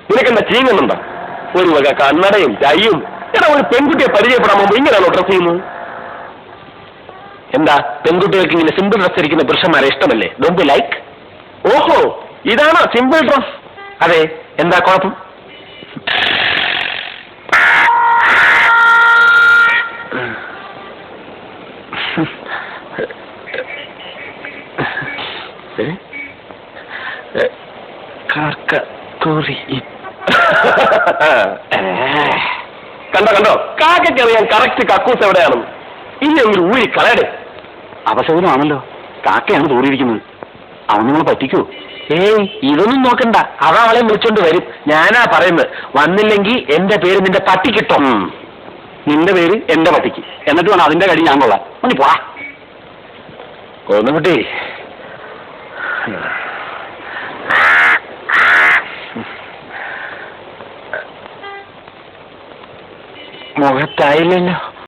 നിനക്കെന്താ ചെയ്യുന്നുണ്ടോ? ഒരു വക കണ്ണടയും ചായയും. എടാ, ഒരു പെൺകുട്ടിയെ പരിചയപ്പെടാൻ മുമ്പ് ഇങ്ങനെയാണോ ഡ്രസ് ചെയ്യുന്നത്? എന്താ, പെൺകുട്ടികൾക്ക് ഇങ്ങനെ സിമ്പിൾ ഡ്രസ് ധരിക്കുന്ന പുരുഷന്മാരെ ഇഷ്ടമല്ലേ? Don't you like? ഓഹോ, ഇതാണോ സിമ്പിൾ ഡ്രസ്? അതെ, എന്താ കുഴപ്പം? കണ്ടോ കണ്ടോ, കാക്കറിയാൻ കറക്റ്റ് കക്കൂസ് എവിടെയാണെന്ന്. ഇനി ഒരു ഊരി കളയടേ. അപശകുനമാണല്ലോ, കാക്കയാണ് തോന്നിയിരിക്കുന്നത്. അവൻ നിങ്ങളെ പറ്റിക്കോ? ഏയ്, ഇതൊന്നും നോക്കണ്ട, അവ അവളെ വിളിച്ചോണ്ട് വരും. ഞാനാ പറയുന്നത്, വന്നില്ലെങ്കിൽ എന്റെ പേര് നിന്റെ പട്ടിക്കിട്ടോ. നിന്റെ പേര് എന്റെ പട്ടിക്ക്, എന്നിട്ട് വേണം അതിന്റെ കടി ഞാൻ കൊള്ളാൻ. ഒന്ന് പോടാ. കൊന്നുകുട്ടി, മുഖത്തായില്ലല്ലോ.